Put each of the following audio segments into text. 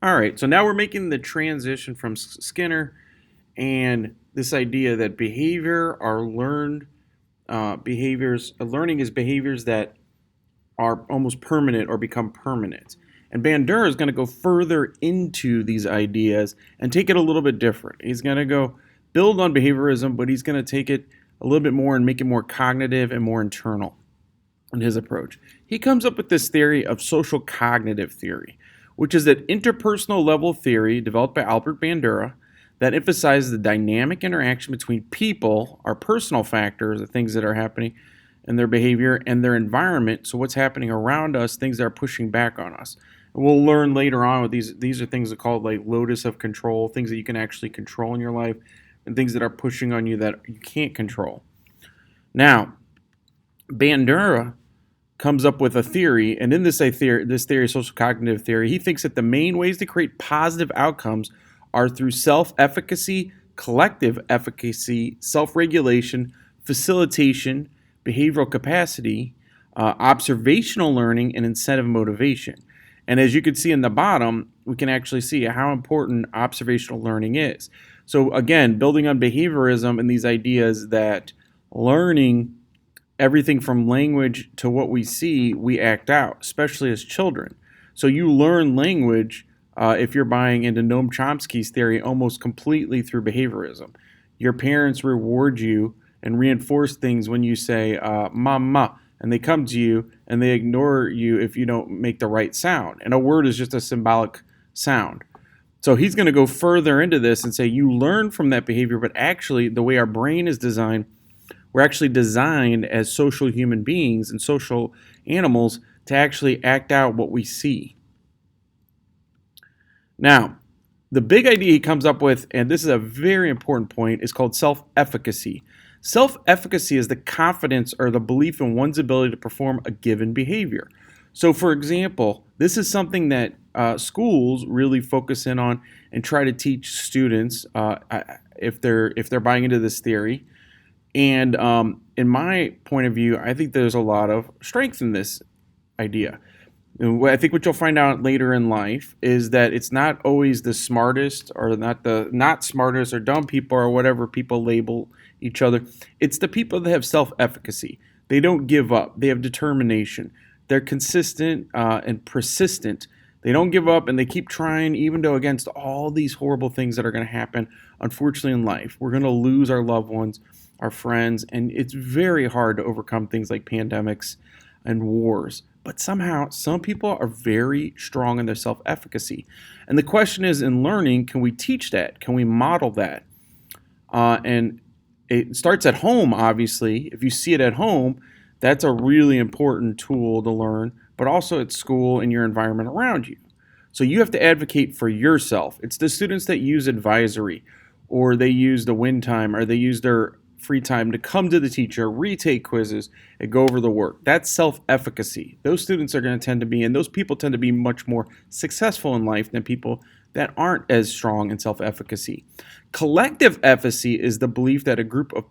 All right, so now we're making the transition from Skinner and this idea that behavior are learned behaviors. Learning is behaviors that are almost permanent or become permanent. And Bandura is going to go further into these ideas and take it a little bit different. He's going to go build on behaviorism, but he's going to take it a little bit more and make it more cognitive and more internal in his approach. He comes up with this theory of social cognitive theory, which is an interpersonal level theory developed by Albert Bandura that emphasizes the dynamic interaction between people, our personal factors, the things that are happening in their behavior, and their environment. So what's happening around us, things that are pushing back on us. And we'll learn later on with these are things that are called like locus of control, things that you can actually control in your life, and things that are pushing on you that you can't control. Now, Bandura comes up with a theory, and in this theory, social cognitive theory, he thinks that the main ways to create positive outcomes are through self-efficacy, collective efficacy, self-regulation, facilitation, behavioral capacity, observational learning, and incentive motivation. And as you can see in the bottom, we can actually see how important observational learning is. So again, building on behaviorism and these ideas that learning everything from language to what we see, we act out, especially as children. So you learn language, if you're buying into Noam Chomsky's theory, almost completely through behaviorism. Your parents reward you and reinforce things when you say, mama, and they come to you and they ignore you if you don't make the right sound. And a word is just a symbolic sound. So he's going to go further into this and say you learn from that behavior, but actually the way our brain is designed, we're actually designed as social human beings and social animals to actually act out what we see. Now, the big idea he comes up with, and this is a very important point, is called self-efficacy. Self-efficacy is the confidence or the belief in one's ability to perform a given behavior. So, for example, this is something that schools really focus in on and try to teach students if they're buying into this theory. And in my point of view, I think there's a lot of strength in this idea. And I think what you'll find out later in life is that it's not always the smartest or not smartest or dumb people or whatever people label each other. It's the people that have self-efficacy. They don't give up. They have determination. They're consistent and persistent. They don't give up and they keep trying even though against all these horrible things that are going to happen, unfortunately, in life. We're going to lose our loved ones, our friends, and it's very hard to overcome things like pandemics and wars. But somehow, some people are very strong in their self-efficacy. And the question is, in learning, can we teach that? Can we model that? And it starts at home, obviously. If you see it at home, that's a really important tool to learn, but also at school and your environment around you. So you have to advocate for yourself. It's the students that use advisory, or they use the win time, or they use their free time to come to the teacher, retake quizzes, and go over the work. That's self-efficacy. Those students are going to tend to be, and those people tend to be much more successful in life than people that aren't as strong in self-efficacy. Collective efficacy is the belief that a group of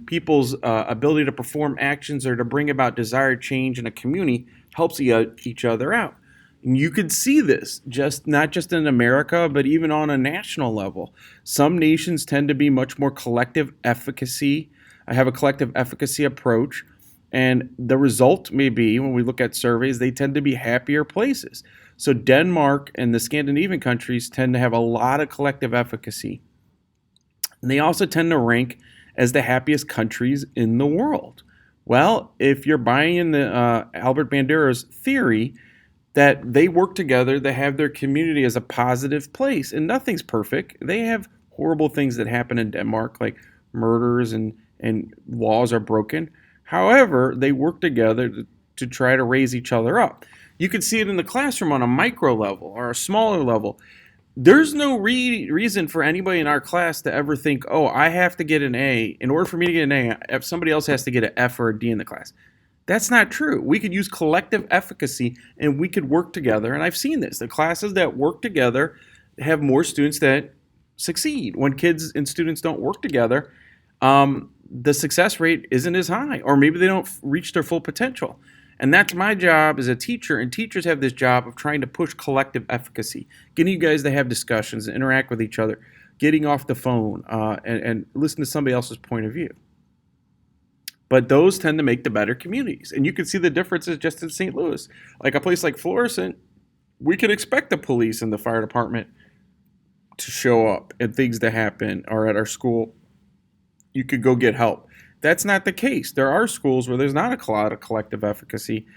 people's ability to perform actions or to bring about desired change in a community helps each other out. And you could see this not just in America, but even on a national level. Some nations tend to be much more collective efficacy. I have a collective efficacy approach. And the result may be, when we look at surveys, they tend to be happier places. So Denmark and the Scandinavian countries tend to have a lot of collective efficacy. And they also tend to rank as the happiest countries in the world. Well, if you're buying in the Albert Bandura's theory, that they work together, they have their community as a positive place, and nothing's perfect. They have horrible things that happen in Denmark, like murders and laws are broken. However, they work together to try to raise each other up. You can see it in the classroom on a micro level or a smaller level. There's no reason for anybody in our class to ever think, oh, I have to get an A. In order for me to get an A, if somebody else has to get an F or a D in the class. That's not true. We could use collective efficacy and we could work together. And I've seen this. The classes that work together have more students that succeed. When kids and students don't work together, the success rate isn't as high, or maybe they don't reach their full potential. And that's my job as a teacher, and teachers have this job of trying to push collective efficacy, getting you guys to have discussions and interact with each other, getting off the phone and listen to somebody else's point of view. But those tend to make the better communities. And you can see the differences just in St. Louis. Like a place like Florissant, we can expect the police and the fire department to show up and things to happen, or at our school, you could go get help. That's not the case. There are schools where there's not a lot of collective efficacy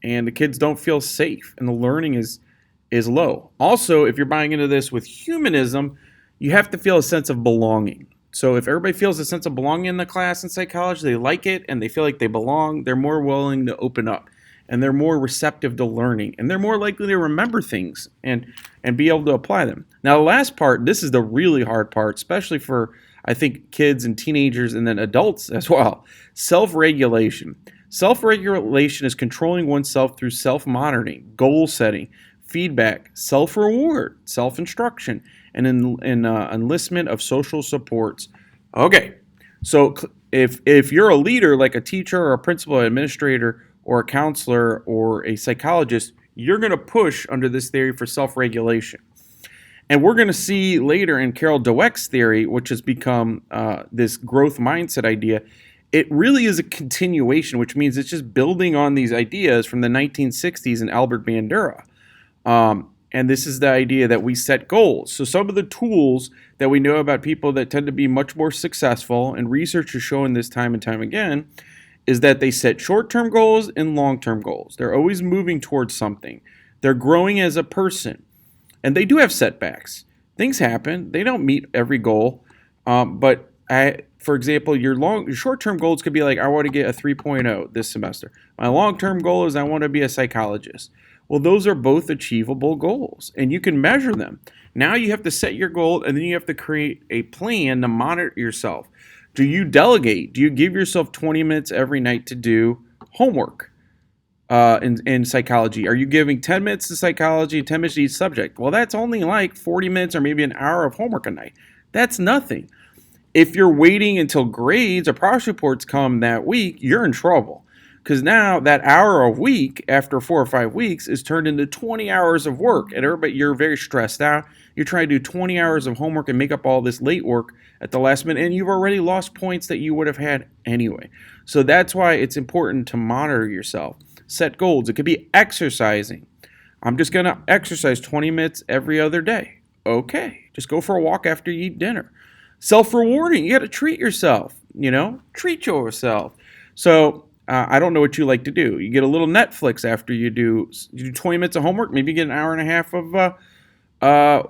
and the kids don't feel safe and the learning is low. Also, if you're buying into this with humanism, you have to feel a sense of belonging. So if everybody feels a sense of belonging in the class in psychology, they like it and they feel like they belong, they're more willing to open up and they're more receptive to learning and they're more likely to remember things and be able to apply them. Now, the last part, this is the really hard part, especially for, I think, kids and teenagers and then adults as well. Self-regulation. Self-regulation is controlling oneself through self-monitoring, goal setting, feedback, self-reward, self-instruction, and enlistment of social supports. Okay, so if you're a leader like a teacher or a principal, or administrator, or a counselor or a psychologist, you're going to push under this theory for self-regulation. And we're going to see later in Carol Dweck's theory, which has become this growth mindset idea, it really is a continuation, which means it's just building on these ideas from the 1960s and Albert Bandura. And this is the idea that we set goals. So some of the tools that we know about people that tend to be much more successful, and research is showing this time and time again, is that they set short-term goals and long-term goals. They're always moving towards something. They're growing as a person. And they do have setbacks. Things happen. They don't meet every goal. For example, your short-term goals could be like, I want to get a 3.0 this semester. My long-term goal is I want to be a psychologist. Well, those are both achievable goals, and you can measure them. Now you have to set your goal, and then you have to create a plan to monitor yourself. Do you delegate? Do you give yourself 20 minutes every night to do homework in psychology? Are you giving 10 minutes to psychology and 10 minutes to each subject? Well, that's only like 40 minutes or maybe an hour of homework a night. That's nothing. If you're waiting until grades or progress reports come that week, you're in trouble. Because now that hour a week after 4 or 5 weeks is turned into 20 hours of work. And everybody, you're very stressed out. You're trying to do 20 hours of homework and make up all this late work at the last minute. And you've already lost points that you would have had anyway. So that's why it's important to monitor yourself. Set goals. It could be exercising. I'm just going to exercise 20 minutes every other day. Okay. Just go for a walk after you eat dinner. Self-rewarding. You got to treat yourself. Treat yourself. So I don't know what you like to do. You get a little Netflix after you do 20 minutes of homework. Maybe you get an hour and a half of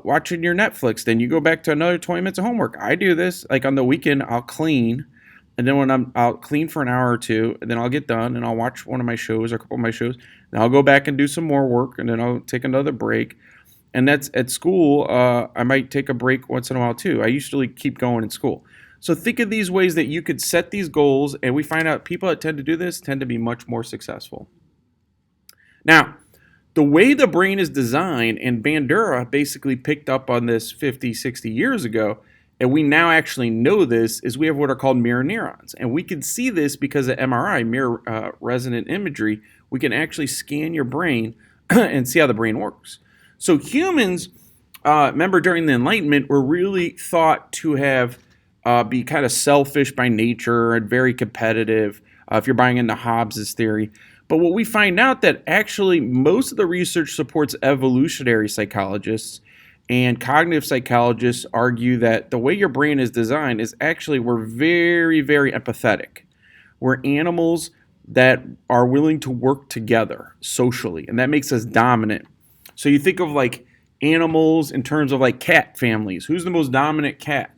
watching your Netflix. Then you go back to another 20 minutes of homework. I do this. Like on the weekend, I'll clean. And then I'll clean for an hour or two. And then I'll get done and I'll watch one of my shows or a couple of my shows. Then I'll go back and do some more work. And then I'll take another break. And that's at school. I might take a break once in a while too. I usually keep going in school. So think of these ways that you could set these goals, and we find out people that tend to do this tend to be much more successful. Now, the way the brain is designed, and Bandura basically picked up on this 50, 60 years ago, and we now actually know this, is we have what are called mirror neurons. And we can see this because of MRI, mirror resonant imagery. We can actually scan your brain and see how the brain works. So humans, remember during the Enlightenment, were really thought to have be kind of selfish by nature and very competitive, if you're buying into Hobbes's theory. But what we find out that actually most of the research supports evolutionary psychologists, and cognitive psychologists argue that the way your brain is designed is actually we're very, very empathetic. We're animals that are willing to work together socially, and that makes us dominant. So you think of like animals in terms of like cat families. Who's the most dominant cat?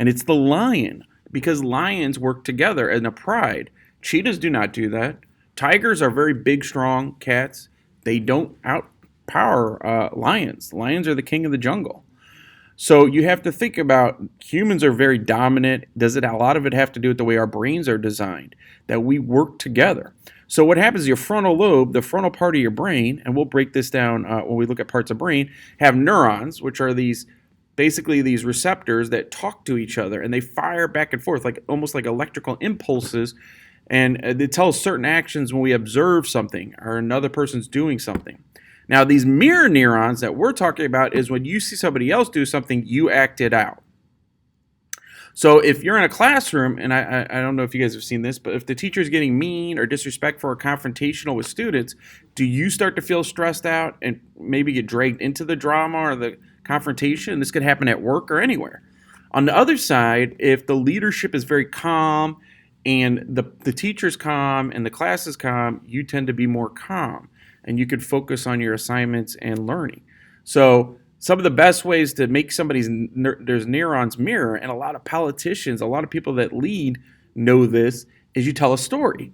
And it's the lion, because lions work together in a pride. Cheetahs do not do that. Tigers are very big, strong cats. They don't outpower lions. Lions are the king of the jungle. So you have to think about humans are very dominant. A lot of it have to do with the way our brains are designed, that we work together. So what happens is your frontal lobe, the frontal part of your brain, and we'll break this down when we look at parts of brain, have neurons, which are basically these receptors that talk to each other, and they fire back and forth almost like electrical impulses. And it tells certain actions when we observe something or another person's doing something. Now, these mirror neurons that we're talking about is when you see somebody else do something, you act it out. So if you're in a classroom, and I don't know if you guys have seen this, but if the teacher is getting mean or disrespectful or confrontational with students, do you start to feel stressed out and maybe get dragged into the drama or the confrontation? This could happen at work or anywhere. On the other side, if the leadership is very calm and the teacher's calm and the class is calm, you tend to be more calm and you could focus on your assignments and learning. So some of the best ways to make somebody's there's neurons mirror, and a lot of politicians, a lot of people that lead know this, is you tell a story.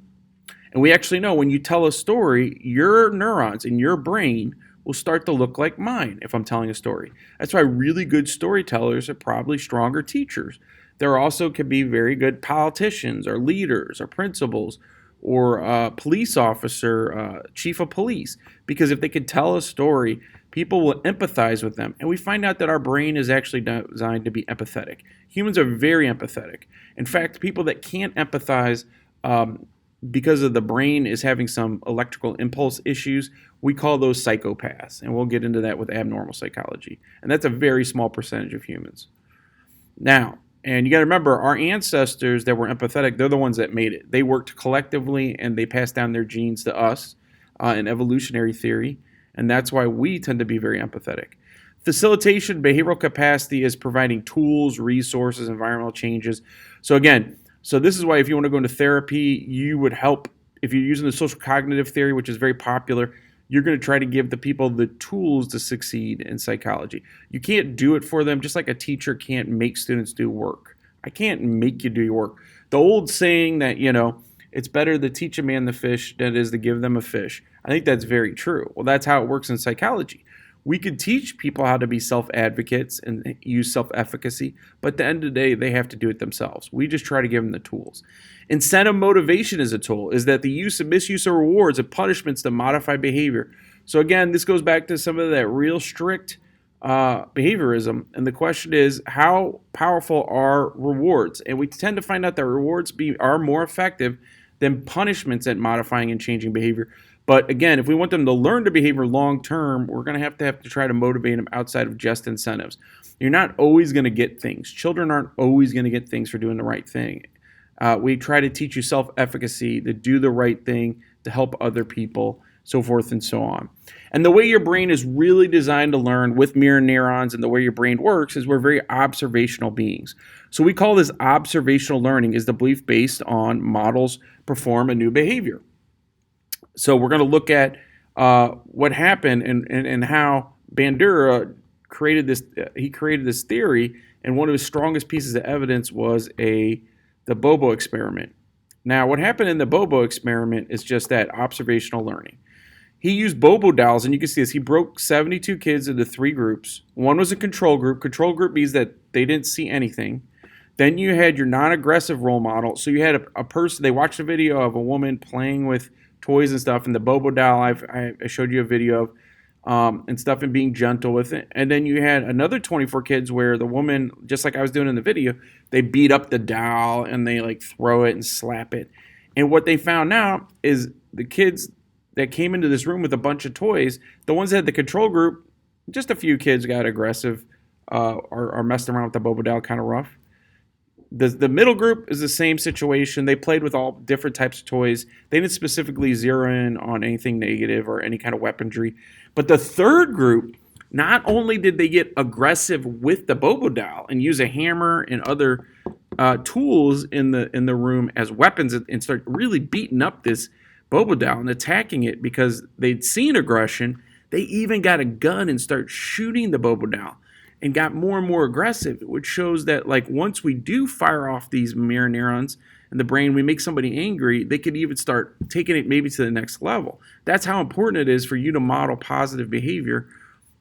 And we actually know when you tell a story, your neurons in your brain will start to look like mine if I'm telling a story. That's why really good storytellers are probably stronger teachers. There also could be very good politicians or leaders or principals or a police officer, chief of police, because if they could tell a story, people will empathize with them. And we find out that our brain is actually designed to be empathetic. Humans are very empathetic. In fact, people that can't empathize because of the brain is having some electrical impulse issues, we call those psychopaths. And we'll get into that with abnormal psychology. And that's a very small percentage of humans. Now, and you got to remember, our ancestors that were empathetic, they're the ones that made it. They worked collectively and they passed down their genes to us in evolutionary theory. And that's why we tend to be very empathetic. Facilitation, behavioral capacity is providing tools, resources, environmental changes. So again, this is why if you want to go into therapy, you would help, if you're using the social cognitive theory, which is very popular, you're going to try to give the people the tools to succeed in psychology. You can't do it for them, just like a teacher can't make students do work. I can't make you do your work. The old saying that, it's better to teach a man to fish than it is to give them a fish. I think that's very true. Well, that's how it works in psychology. We could teach people how to be self-advocates and use self-efficacy, but at the end of the day, they have to do it themselves. We just try to give them the tools. Incentive motivation is a tool, is that the use and misuse of rewards and punishments to modify behavior. So again, this goes back to some of that real strict behaviorism. And the question is, how powerful are rewards? And we tend to find out that rewards are more effective than punishments at modifying and changing behavior. But again, if we want them to learn the behavior long term, we're going to have to try to motivate them outside of just incentives. You're not always going to get things. Children aren't always going to get things for doing the right thing. We try to teach you self-efficacy, to do the right thing, to help other people, so forth and so on. And the way your brain is really designed to learn with mirror neurons and the way your brain works is we're very observational beings. So we call this observational learning, is the belief based on models perform a new behavior. So we're going to look at what happened and how Bandura created this. He created this theory, and one of his strongest pieces of evidence was the Bobo Experiment. Now, what happened in the Bobo Experiment is just that, observational learning. He used Bobo dolls, and you can see this. He broke 72 kids into 3 groups. One was a control group. Control group means that they didn't see anything. Then you had your non-aggressive role model. So you had a person, they watched a video of a woman playing with toys and stuff, and the Bobo doll I showed you a video of, and stuff, and being gentle with it. And then you had another 24 kids where the woman, just like I was doing in the video, they beat up the doll and they like throw it and slap it. And what they found out is the kids that came into this room with a bunch of toys, the ones that had the control group, just a few kids got aggressive or messed around with the Bobo doll kind of rough. The middle group is the same situation. They played with all different types of toys. They didn't specifically zero in on anything negative or any kind of weaponry. But the third group, not only did they get aggressive with the Bobo doll and use a hammer and other tools in the room as weapons and start really beating up this Bobo doll and attacking it because they'd seen aggression, they even got a gun and start shooting the Bobo doll and got more and more aggressive, which shows that like once we do fire off these mirror neurons in the brain, we make somebody angry, they could even start taking it maybe to the next level. That's how important it is for you to model positive behavior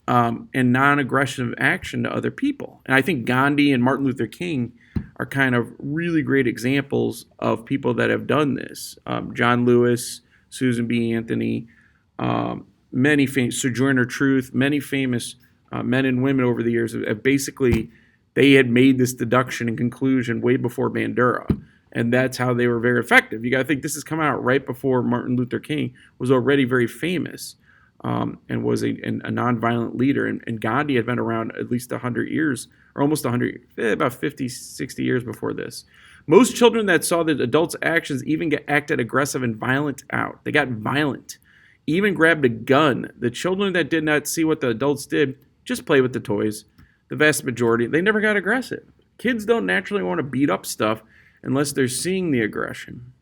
and non-aggressive action to other people. And I think Gandhi and Martin Luther King are kind of really great examples of people that have done this. John Lewis, Susan B. Anthony, many famous, Sojourner Truth, many famous men and women over the years have basically, they had made this deduction and conclusion way before Bandura. And that's how they were very effective. You got to think this is coming out right before Martin Luther King was already very famous, and was a nonviolent leader. And Gandhi had been around at least 100 years, or almost 100, about 50, 60 years before this. Most children that saw the adults' actions even acted aggressive and violent out. They got violent, even grabbed a gun. The children that did not see what the adults did just play with the toys. The vast majority, they never got aggressive. Kids don't naturally want to beat up stuff unless they're seeing the aggression.